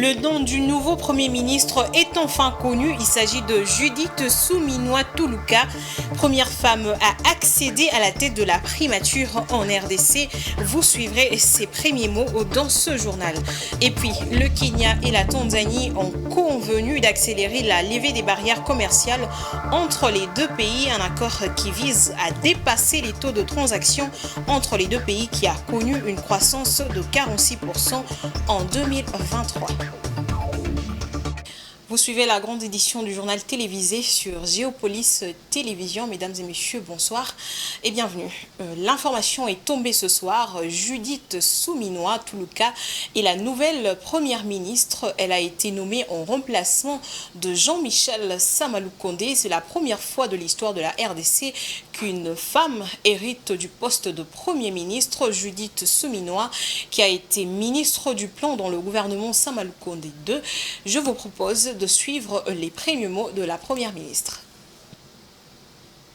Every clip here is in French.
Le nom du nouveau Premier ministre est enfin connu. Il s'agit de Judith Suminwa Tuluka, première femme à accéder à la tête de la primature en RDC. Vous suivrez ses premiers mots dans ce journal. Et puis, le Kenya et la Tanzanie ont convenu d'accélérer la levée des barrières commerciales entre les deux pays, un accord qui vise à dépasser les taux de transaction entre les deux pays qui a connu une croissance de 46% en 2023. Vous suivez la grande édition du journal télévisé sur Géopolis Télévision. Mesdames et messieurs, bonsoir et bienvenue. L'information est tombée ce soir. Judith Suminwa Tuluka est la nouvelle première ministre. Elle a été nommée en remplacement de Jean-Michel Samalukonde. C'est la première fois de l'histoire de la RDC qu'une femme hérite du poste de Premier ministre. Judith Suminwa, qui a été ministre du Plan dans le gouvernement Samalukonde II. Je vous propose de suivre les premiers mots de la Première ministre.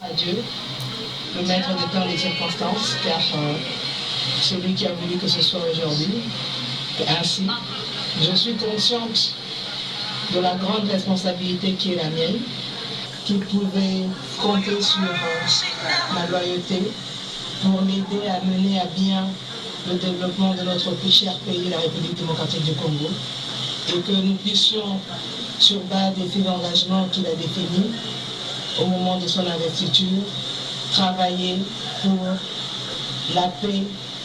Adieu, le maître de temps des circonstances, car celui qui a voulu que ce soit aujourd'hui, ainsi, je suis consciente de la grande responsabilité qui est la mienne, qu'il pouvait compter sur ma loyauté pour m'aider à mener à bien le développement de notre plus cher pays, la République démocratique du Congo, et que nous puissions, sur base des faits d'engagement qu'il a définis au moment de son investiture, travailler pour la paix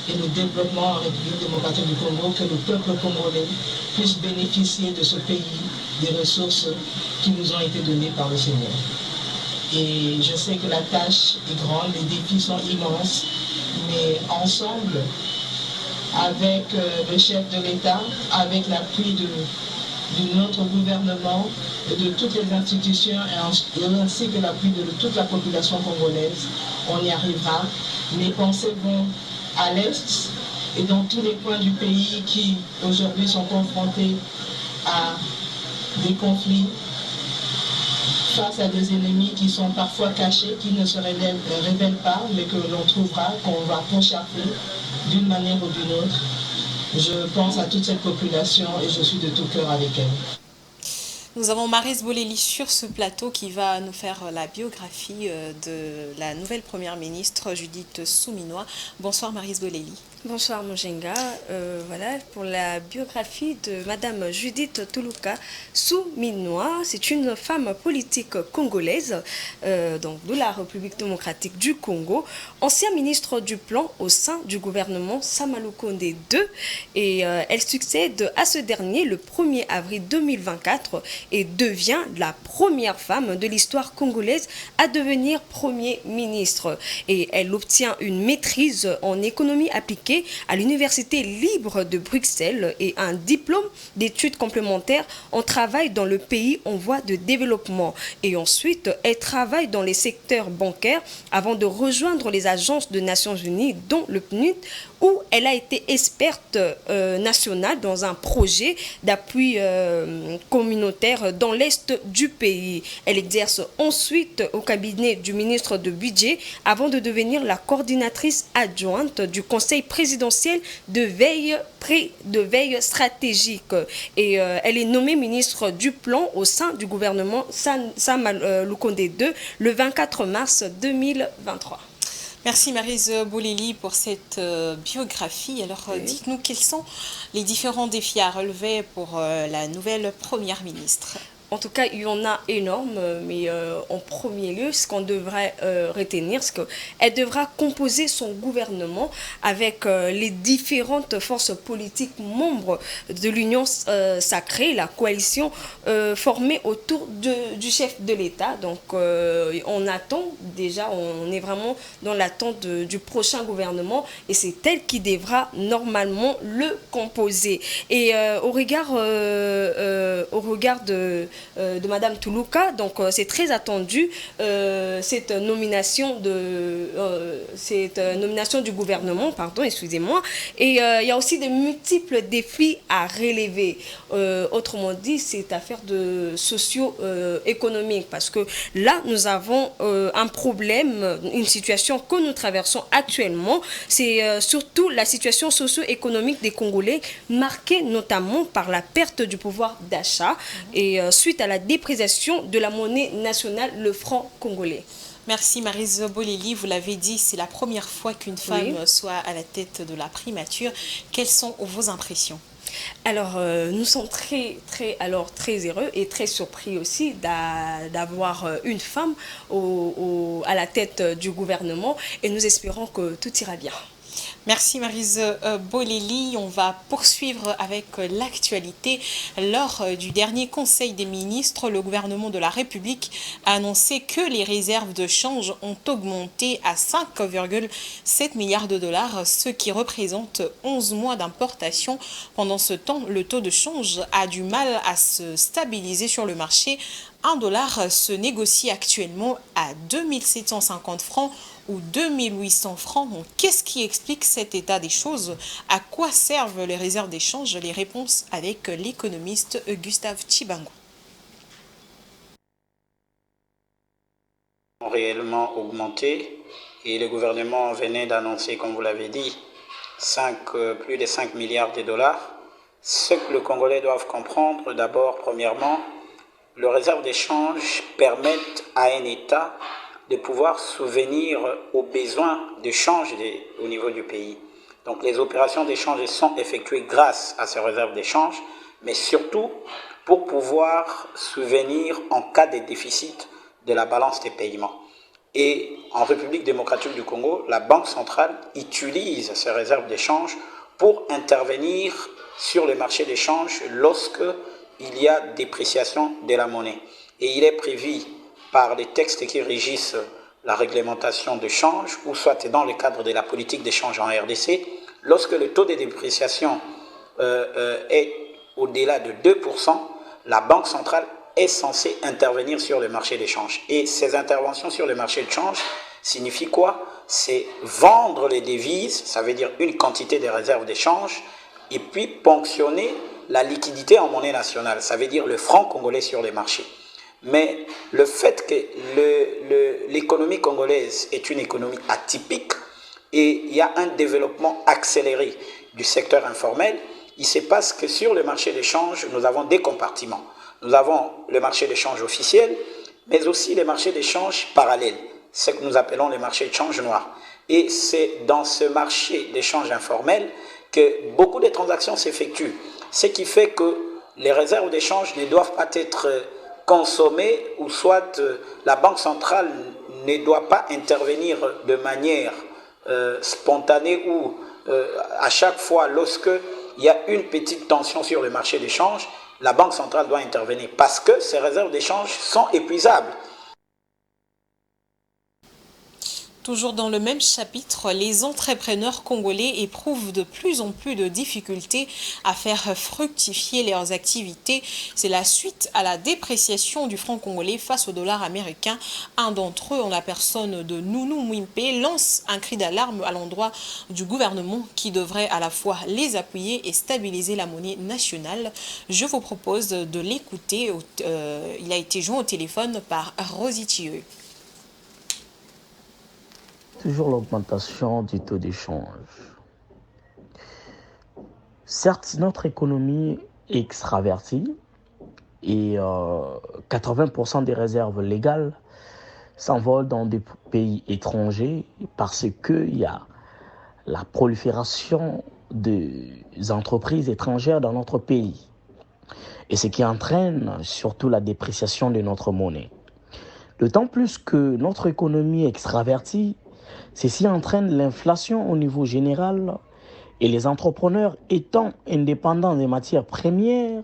et le développement en République démocratique du Congo, que le peuple congolais puisse bénéficier de ce pays, des ressources qui nous ont été données par le Seigneur. Et je sais que la tâche est grande, les défis sont immenses, mais ensemble, avec le chef de l'État, avec l'appui de notre gouvernement et de toutes les institutions ainsi que l'appui de toute la population congolaise, on y arrivera. Mes pensées vont à l'Est et dans tous les coins du pays qui aujourd'hui sont confrontés à des conflits face à des ennemis qui sont parfois cachés, qui ne se révèlent pas, mais que l'on trouvera, qu'on va pourchasser d'une manière ou d'une autre. Je pense à toute cette population et je suis de tout cœur avec elle. Nous avons Maryse Boleli sur ce plateau qui va nous faire la biographie de la nouvelle première ministre Judith Suminwa. Bonsoir Maryse Boleli. Bonsoir Mojenga. Voilà pour la biographie de Madame Judith Tuluka Suminwa. C'est une femme politique congolaise donc de la République démocratique du Congo, ancien ministre du Plan au sein du gouvernement Samalukonde II et elle succède à ce dernier le 1er avril 2024 et devient la première femme de l'histoire congolaise à devenir Premier ministre. Et elle obtient une maîtrise en économie appliquée à l'Université libre de Bruxelles et un diplôme d'études complémentaires en travail dans le pays en voie de développement. Et ensuite, elle travaille dans les secteurs bancaires avant de rejoindre les agences des Nations Unies, dont le PNUD, où elle a été experte nationale dans un projet d'appui communautaire dans l'est du pays. Elle exerce ensuite au cabinet du ministre de Budget avant de devenir la coordinatrice adjointe du Conseil présidentiel de veille stratégique. Et elle est nommée ministre du Plan au sein du gouvernement Samalukonde II le 24 mars 2023. Merci Maryse Boleli pour cette biographie. Alors dites-nous quels sont les différents défis à relever pour la nouvelle première ministre. En tout cas, il y en a énorme, mais en premier lieu, ce qu'on devrait retenir, c'est qu'elle devra composer son gouvernement avec les différentes forces politiques membres de l'Union sacrée, la coalition formée autour du chef de l'État. Donc, on attend déjà, on est vraiment dans l'attente du prochain gouvernement et c'est elle qui devra normalement le composer. Et au regard de Madame Toulouka, donc c'est très attendu cette nomination du gouvernement, pardon, excusez-moi. Et il y a aussi de multiples défis à relever. Autrement dit, c'est affaire de socio-économique parce que là, nous avons un problème, une situation que nous traversons actuellement. C'est surtout la situation socio-économique des Congolais, marquée notamment par la perte du pouvoir d'achat et suite à la dépréciation de la monnaie nationale, le franc congolais. Merci Maryse Bolelli, vous l'avez dit, c'est la première fois qu'une femme soit à la tête de la primature. Quelles sont vos impressions? Alors, nous sommes très heureux et très surpris aussi d'avoir une femme à la tête du gouvernement et nous espérons que tout ira bien. Merci Maryse Bolelli. On va poursuivre avec l'actualité. Lors du dernier Conseil des ministres, le gouvernement de la République a annoncé que les réserves de change ont augmenté à 5,7 milliards de dollars, ce qui représente 11 mois d'importation. Pendant ce temps, le taux de change a du mal à se stabiliser sur le marché. Un dollar se négocie actuellement à 2750 francs ou 2800 francs. Qu'est-ce qui explique cet état des choses? À quoi servent les réserves d'échange? Les réponses avec l'économiste Gustave Chibango. Ont réellement augmenté et le gouvernement venait d'annoncer, comme vous l'avez dit, plus de 5 milliards de dollars. Ce que les Congolais doivent comprendre, d'abord, premièrement, les réserves d'échange permettent à un État de pouvoir souvenir aux besoins de change au niveau du pays. Donc les opérations d'échange sont effectuées grâce à ces réserves d'échange, mais surtout pour pouvoir souvenir en cas de déficit de la balance des paiements. Et en République démocratique du Congo, la Banque centrale utilise ces réserves d'échange pour intervenir sur les marchés d'échange lorsque il y a dépréciation de la monnaie. Et il est prévu par les textes qui régissent la réglementation de change, ou soit dans le cadre de la politique d'échange en RDC, lorsque le taux de dépréciation est au-delà de 2%, la Banque centrale est censée intervenir sur le marché d'échange. Et ces interventions sur le marché de change signifient quoi? C'est vendre les devises, ça veut dire une quantité de réserves d'échange, et puis ponctionner la liquidité en monnaie nationale, ça veut dire le franc congolais sur les marchés. Mais le fait que l'économie congolaise est une économie atypique et il y a un développement accéléré du secteur informel, il se passe que sur le marché d'échange, nous avons des compartiments. Nous avons le marché d'échange officiel, mais aussi les marchés d'échange parallèles, ce que nous appelons les marchés d'échange noirs. Et c'est dans ce marché d'échange informel que beaucoup de transactions s'effectuent, ce qui fait que les réserves d'échange ne doivent pas être consommées, ou soit la Banque centrale ne doit pas intervenir de manière spontanée ou à chaque fois lorsque il y a une petite tension sur le marché d'échange, la Banque centrale doit intervenir parce que ces réserves d'échange sont épuisables. Toujours dans le même chapitre, les entrepreneurs congolais éprouvent de plus en plus de difficultés à faire fructifier leurs activités. C'est la suite à la dépréciation du franc congolais face au dollar américain. Un d'entre eux, en la personne de Nounou Mwimpe, lance un cri d'alarme à l'endroit du gouvernement qui devrait à la fois les appuyer et stabiliser la monnaie nationale. Je vous propose de l'écouter. Il a été joint au téléphone par Rosie Thieu. Toujours l'augmentation du taux d'échange. Certes, notre économie est extravertie et 80% des réserves légales s'envolent dans des pays étrangers parce qu'il y a la prolifération des entreprises étrangères dans notre pays. et ce qui entraîne surtout la dépréciation de notre monnaie. D'autant plus que notre économie extravertie, ceci entraîne l'inflation au niveau général et les entrepreneurs étant indépendants des matières premières,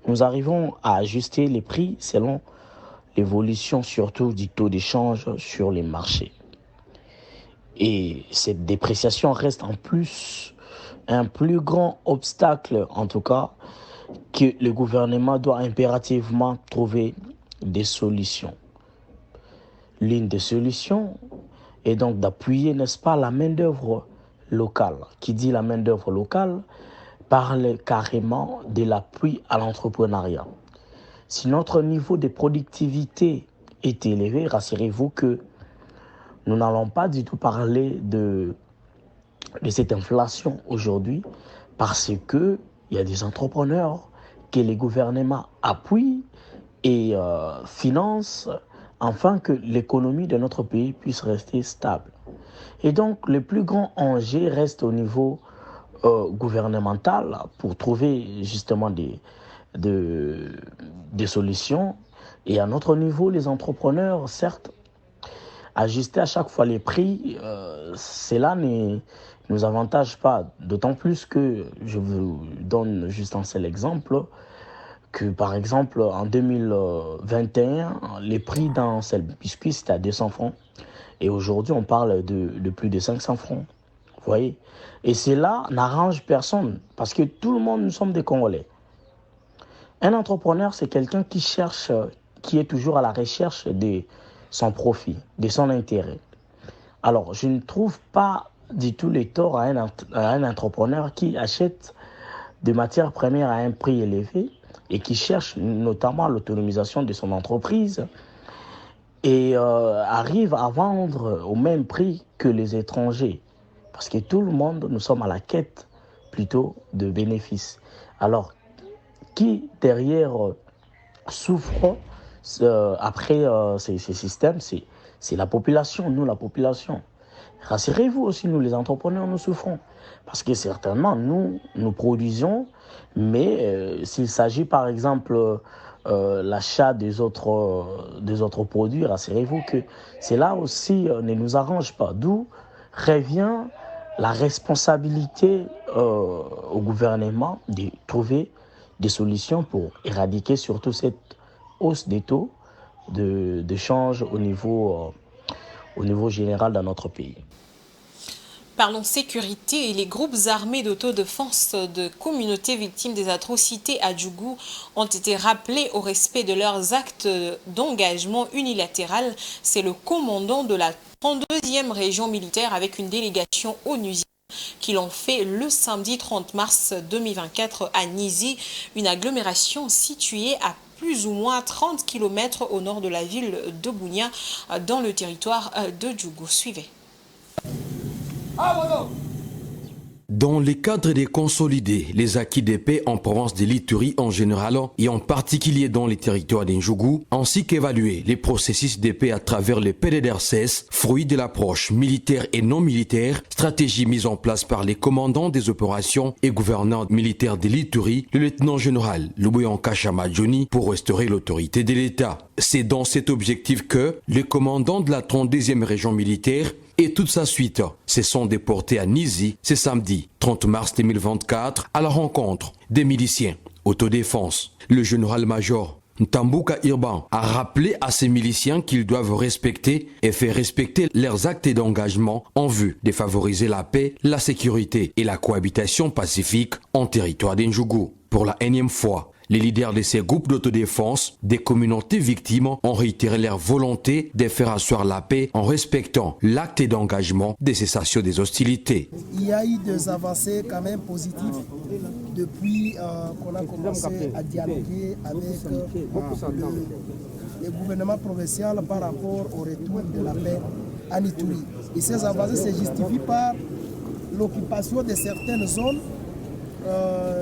nous arrivons à ajuster les prix selon l'évolution surtout du taux d'échange sur les marchés. Et cette dépréciation reste en plus un plus grand obstacle, en tout cas, que le gouvernement doit impérativement trouver des solutions. L'une des solutions est donc d'appuyer, n'est-ce pas, la main-d'œuvre locale. Qui dit la main-d'œuvre locale parle carrément de l'appui à l'entrepreneuriat. Si notre niveau de productivité est élevé, rassurez-vous que nous n'allons pas du tout parler de cette inflation aujourd'hui parce qu'il y a des entrepreneurs que les gouvernements appuient et financent afin que l'économie de notre pays puisse rester stable. Et donc, le plus grand enjeu reste au niveau gouvernemental pour trouver justement des solutions. Et à notre niveau, les entrepreneurs, certes, ajuster à chaque fois les prix, cela ne nous avantage pas. D'autant plus que, je vous donne juste un seul exemple, que par exemple en 2021, les prix d'un seul biscuit c'était à 200 francs. Et aujourd'hui, on parle de plus de 500 francs. Vous voyez? Et cela n'arrange personne parce que tout le monde, nous sommes des Congolais. Un entrepreneur, c'est quelqu'un qui cherche, qui est toujours à la recherche de son profit, de son intérêt. Alors, je ne trouve pas du tout les torts à un entrepreneur qui achète des matières premières à un prix élevé et qui cherche notamment l'autonomisation de son entreprise et arrive à vendre au même prix que les étrangers. Parce que tout le monde, nous sommes à la quête plutôt de bénéfices. Alors, qui derrière souffre après ces systèmes, c'est la population, nous la population. Rassurez-vous aussi, nous les entrepreneurs, nous souffrons. Parce que certainement, nous produisons, mais s'il s'agit par exemple l'achat des autres produits, rassurez-vous que cela aussi ne nous arrange pas. D'où revient la responsabilité au gouvernement de trouver des solutions pour éradiquer surtout cette hausse des taux de change au niveau général dans notre pays. Parlons sécurité et les groupes armés d'autodéfense de communautés victimes des atrocités à Djougou ont été rappelés au respect de leurs actes d'engagement unilatéral. C'est le commandant de la 32e région militaire avec une délégation onusienne qui l'ont fait le samedi 30 mars 2024 à Nizi, une agglomération située à plus ou moins 30 km au nord de la ville de Bunia, dans le territoire de Djougou. Suivez. Dans le cadre de consolider les acquis de paix en province de l'Ituri en général et en particulier dans les territoires d'Indjougou, ainsi qu'évaluer les processus de paix à travers le PDDRCS, fruit de l'approche militaire et non militaire, stratégie mise en place par les commandants des opérations et gouverneurs militaires de l'Ituri, le lieutenant-général Lubuyanka Chamadjouni, pour restaurer l'autorité de l'État. C'est dans cet objectif que le commandant de la 32e région militaire et toute sa suite se sont déportés à Nizi ce samedi 30 mars 2024 à la rencontre des miliciens autodéfense. Le général-major Ntambuka Irban a rappelé à ces miliciens qu'ils doivent respecter et faire respecter leurs actes d'engagement en vue de favoriser la paix, la sécurité et la cohabitation pacifique en territoire d'Indjougou. Pour la énième fois, les leaders de ces groupes d'autodéfense des communautés victimes ont réitéré leur volonté de faire asseoir la paix en respectant l'acte d'engagement de cessation des hostilités. Il y a eu des avancées quand même positives depuis qu'on a commencé à dialoguer avec le gouvernement provincial par rapport au retour de la paix à Ituri. Et ces avancées se justifient par l'occupation de certaines zones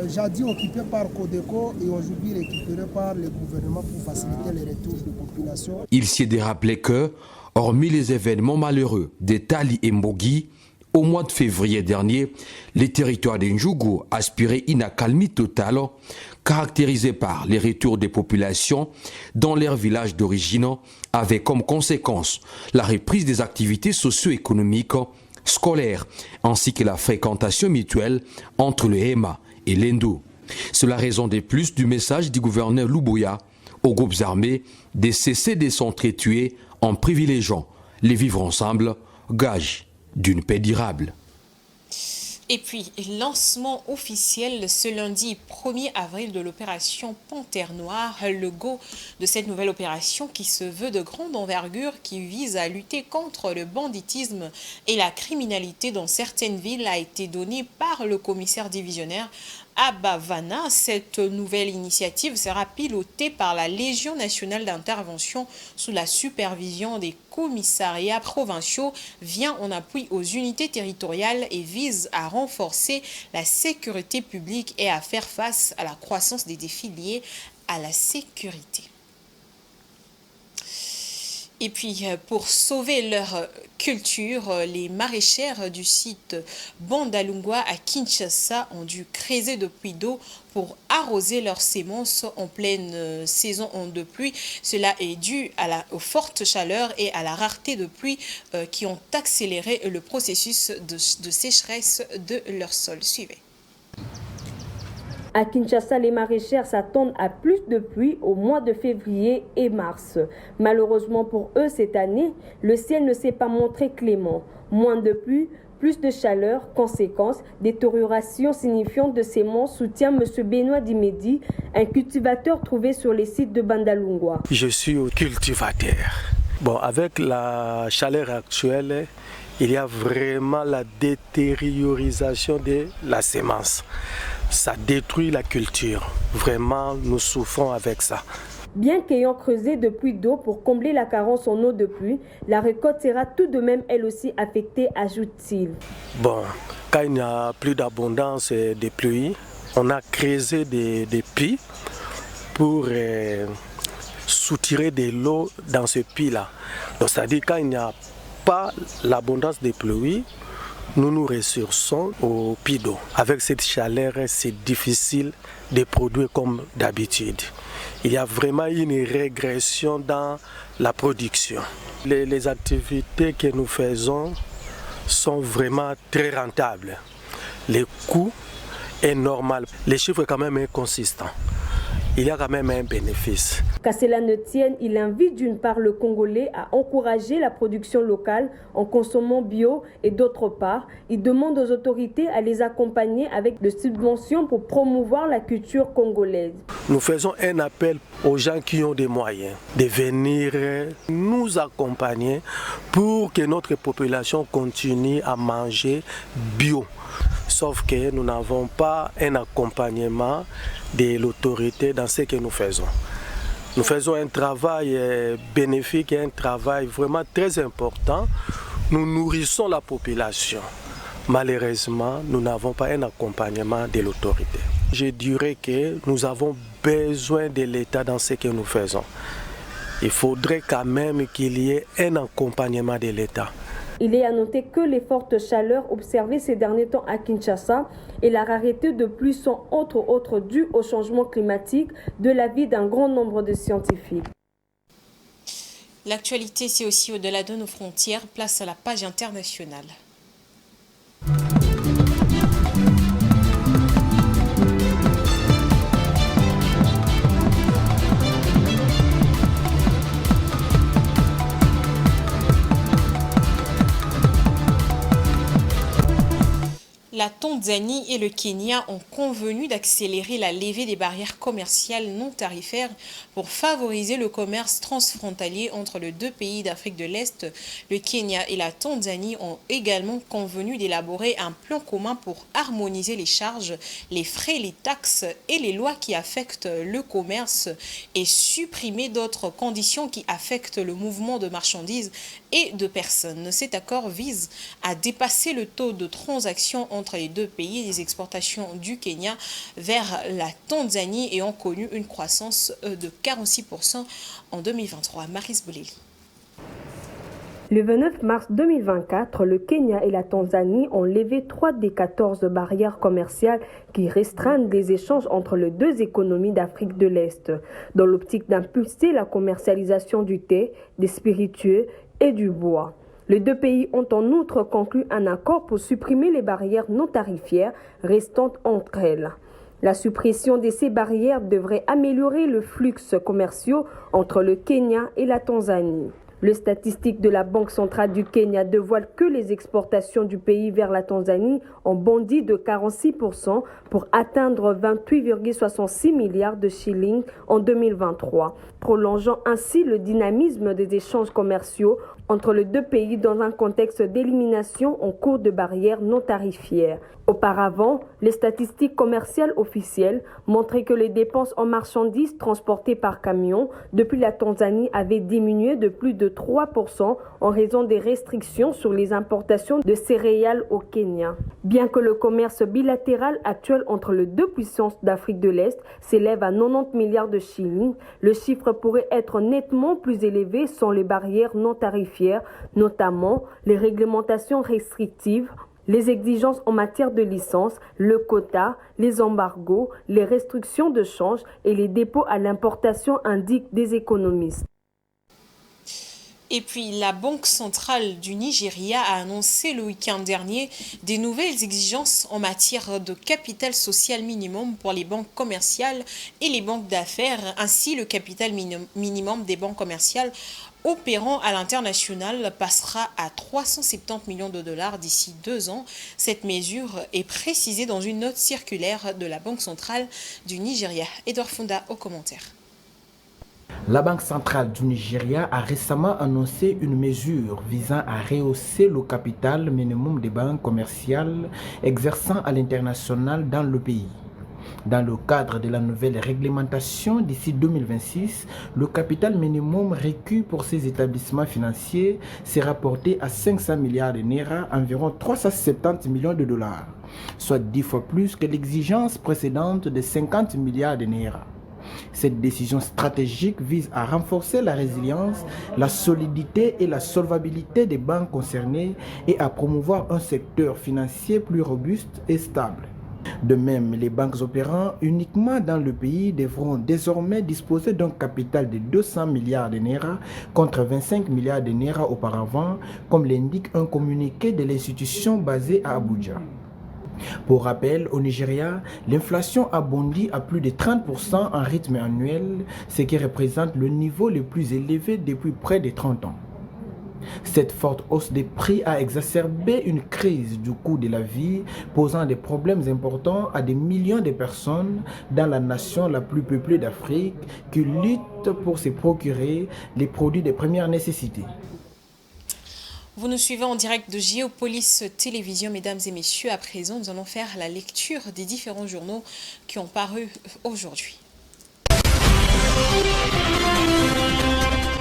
jadis occupé par Codeco et aujourd'hui récupéré par le gouvernement pour faciliter les retours de population. Il s'est rappelé que, hormis les événements malheureux de Tali et Mbogi, Au mois de février dernier, les territoires d'Ndjougou aspiraient une accalmie totale, caractérisée par les retours des populations dans leurs villages d'origine, avec comme conséquence la reprise des activités socio-économiques, scolaires, ainsi que la fréquentation mutuelle entre le Héma et l'Endou. C'est la raison de plus du message du gouverneur Luboya aux groupes armés de cesser de s'entretuer en privilégiant les vivre ensemble, gage d'une paix durable. Et puis, lancement officiel ce lundi 1er avril de l'opération Panthère Noire, le go de cette nouvelle opération qui se veut de grande envergure, qui vise à lutter contre le banditisme et la criminalité dans certaines villes, a été donné par le commissaire divisionnaire Abavana. Cette nouvelle initiative sera pilotée par la Légion nationale d'intervention sous la supervision des commissariats provinciaux, vient en appui aux unités territoriales et vise à renforcer la sécurité publique et à faire face à la croissance des défis liés à la sécurité. Et puis, pour sauver leur culture, les maraîchères du site Bandalungwa à Kinshasa ont dû creuser des puits d'eau pour arroser leurs semences en pleine saison de pluie. Cela est dû aux fortes chaleurs et à la rareté de pluie qui ont accéléré le processus de sécheresse de leur sol. Suivez. À Kinshasa, les maraîchères s'attendent à plus de pluie au mois de février et mars. Malheureusement pour eux, cette année, le ciel ne s'est pas montré clément. Moins de pluie, plus de chaleur, conséquence, détérioration signifiante de semences, soutient M. Benoît Dimedi, un cultivateur trouvé sur les sites de Bandalungwa. Je suis cultivateur. Bon, avec la chaleur actuelle, il y a vraiment la détériorisation de la semence. Ça détruit la culture. Vraiment, nous souffrons avec ça. Bien qu'ayant creusé de puits d'eau pour combler la carence en eau de pluie, la récolte sera tout de même elle aussi affectée, ajoute-t-il. Bon, quand il n'y a plus d'abondance de pluie, on a creusé des puits pour soutirer de l'eau dans ce puits-là. Donc, c'est-à-dire quand il n'y a pas l'abondance de pluie, nous nous ressourçons au puits d'eau. Avec cette chaleur, c'est difficile de produire comme d'habitude. Il y a vraiment une régression dans la production. Les activités que nous faisons sont vraiment très rentables. Le coût est normal. Les chiffres sont quand même inconsistants. Il y a quand même un bénéfice. Qu'à cela ne tienne, il invite d'une part le Congolais à encourager la production locale en consommant bio et d'autre part, il demande aux autorités à les accompagner avec des subventions pour promouvoir la culture congolaise. Nous faisons un appel aux gens qui ont des moyens de venir nous accompagner pour que notre population continue à manger bio. Sauf que nous n'avons pas un accompagnement de l'autorité dans ce que nous faisons. Nous faisons un travail bénéfique et un travail vraiment très important. Nous nourrissons la population. Malheureusement, nous n'avons pas un accompagnement de l'autorité. Je dirais que nous avons besoin de l'État dans ce que nous faisons. Il faudrait quand même qu'il y ait un accompagnement de l'État. Il est à noter que les fortes chaleurs observées ces derniers temps à Kinshasa et la rareté de pluie sont entre autres dues au changement climatique, de l'avis d'un grand nombre de scientifiques. L'actualité, c'est aussi au-delà de nos frontières. Place à la page internationale. La Tanzanie et le Kenya ont convenu d'accélérer la levée des barrières commerciales non tarifaires pour favoriser le commerce transfrontalier entre les deux pays d'Afrique de l'Est. Le Kenya et la Tanzanie ont également convenu d'élaborer un plan commun pour harmoniser les charges, les frais, les taxes et les lois qui affectent le commerce et supprimer d'autres conditions qui affectent le mouvement de marchandises et de personnes. Cet accord vise à dépasser le taux de transaction entre les deux pays. Les exportations du Kenya vers la Tanzanie ayant connu une croissance de 46% en 2023. Maris Boleli. Le 29 mars 2024, le Kenya et la Tanzanie ont levé 3 des 14 barrières commerciales qui restreignent les échanges entre les deux économies d'Afrique de l'Est, dans l'optique d'impulser la commercialisation du thé, des spiritueux et du bois. Les deux pays ont en outre conclu un accord pour supprimer les barrières non tarifaires restantes entre elles. La suppression de ces barrières devrait améliorer le flux commerciaux entre le Kenya et la Tanzanie. Les statistiques de la Banque centrale du Kenya dévoilent que les exportations du pays vers la Tanzanie ont bondi de 46% pour atteindre 28,66 milliards de shillings en 2023, prolongeant ainsi le dynamisme des échanges commerciaux entre les deux pays dans un contexte d'élimination en cours de barrières non tarifaires. Auparavant, les statistiques commerciales officielles montraient que les dépenses en marchandises transportées par camion depuis la Tanzanie avaient diminué de plus de 3% en raison des restrictions sur les importations de céréales au Kenya. Bien que le commerce bilatéral actuel entre les deux puissances d'Afrique de l'Est s'élève à 90 milliards de shillings, le chiffre pourrait être nettement plus élevé sans les barrières non tarifaires, notamment les réglementations restrictives, les exigences en matière de licence, le quota, les embargos, les restrictions de change et les dépôts à l'importation, indiquent des économistes. Et puis, la Banque centrale du Nigeria a annoncé le week-end dernier des nouvelles exigences en matière de capital social minimum pour les banques commerciales et les banques d'affaires, ainsi le capital minimum des banques commerciales opérant à l'international passera à 370 millions de dollars d'ici 2 ans. Cette mesure est précisée dans une note circulaire de la Banque centrale du Nigeria. Edouard Fonda au commentaire. La Banque centrale du Nigeria a récemment annoncé une mesure visant à rehausser le capital minimum des banques commerciales exerçant à l'international dans le pays. Dans le cadre de la nouvelle réglementation d'ici 2026, le capital minimum requis pour ces établissements financiers sera porté à 500 milliards de naira, environ 370 millions de dollars, soit 10 fois plus que l'exigence précédente de 50 milliards de naira. Cette décision stratégique vise à renforcer la résilience, la solidité et la solvabilité des banques concernées et à promouvoir un secteur financier plus robuste et stable. De même, les banques opérant uniquement dans le pays devront désormais disposer d'un capital de 200 milliards de naira contre 25 milliards de naira auparavant, comme l'indique un communiqué de l'institution basée à Abuja. Pour rappel, au Nigeria, l'inflation a bondi à plus de 30% en rythme annuel, ce qui représente le niveau le plus élevé depuis près de 30 ans. Cette forte hausse des prix a exacerbé une crise du coût de la vie, posant des problèmes importants à des millions de personnes dans la nation la plus peuplée d'Afrique qui luttent pour se procurer les produits de première nécessité. Vous nous suivez en direct de Géopolis Télévision, mesdames et messieurs. À présent, nous allons faire la lecture des différents journaux qui ont paru aujourd'hui.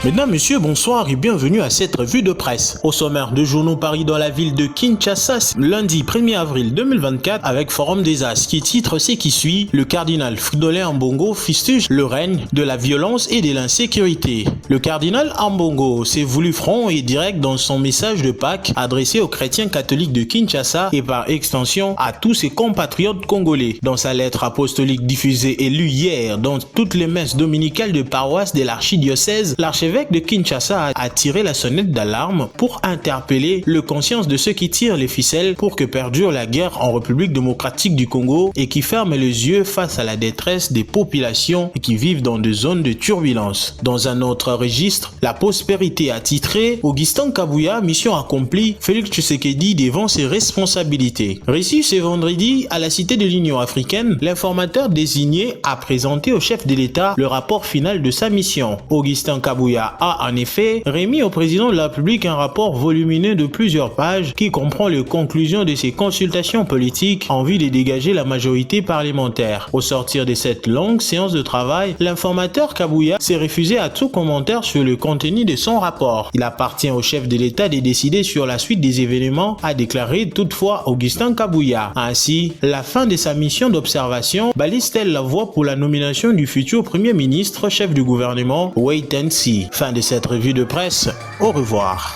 Mesdames, Messieurs, bonsoir et bienvenue à cette revue de presse. Au sommaire de journaux paris dans la ville de Kinshasa, lundi 1er avril 2024, avec Forum des As, qui titre ce qui suit: le cardinal Fridolin Ambongo fustige le règne de la violence et de l'insécurité. Le cardinal Ambongo s'est voulu franc et direct dans son message de Pâques adressé aux chrétiens catholiques de Kinshasa et par extension à tous ses compatriotes congolais. Dans sa lettre apostolique diffusée et lue hier dans toutes les messes dominicales de paroisse de l'archidiocèse, l'archevêque de Kinshasa a tiré la sonnette d'alarme pour interpeller le conscience de ceux qui tirent les ficelles pour que perdure la guerre en République démocratique du Congo et qui ferment les yeux face à la détresse des populations qui vivent dans des zones de turbulence. Dans un autre registre, la prospérité a titré: Augustin Kabouya, mission accomplie, Félix Tshisekedi devant ses responsabilités. Reçu ce vendredi à la Cité de l'Union africaine, l'informateur désigné a présenté au chef de l'État le rapport final de sa mission. Augustin Kabouya a en effet remis au président de la République un rapport volumineux de plusieurs pages qui comprend les conclusions de ses consultations politiques en vue de dégager la majorité parlementaire. Au sortir de cette longue séance de travail, l'informateur Kabouya s'est refusé à tout commentaire sur le contenu de son rapport. Il appartient au chef de l'État de décider sur la suite des événements, a déclaré toutefois Augustin Kabouya. Ainsi, la fin de sa mission d'observation balise-t-elle la voie pour la nomination du futur Premier ministre, chef du gouvernement? Wait and see. Fin de cette revue de presse. Au revoir.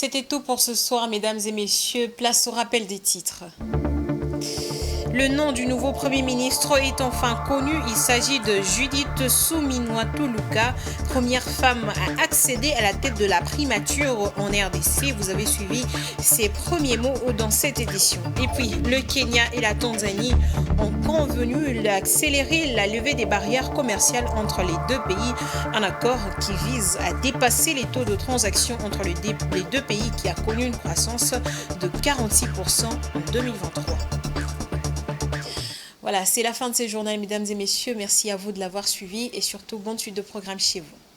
C'était tout pour ce soir, mesdames et messieurs. Place au rappel des titres. Le nom du nouveau Premier ministre est enfin connu. Il s'agit de Judith Suminwa Tuluka, première femme à accéder à la tête de la primature en RDC. Vous avez suivi ses premiers mots dans cette édition. Et puis, le Kenya et la Tanzanie ont convenu d'accélérer la levée des barrières commerciales entre les deux pays. Un accord qui vise à dépasser les taux de transaction entre les deux pays qui a connu une croissance de 46% en 2023. Voilà, c'est la fin de ce journal, mesdames et messieurs. Merci à vous de l'avoir suivi et surtout, bonne suite de programme chez vous.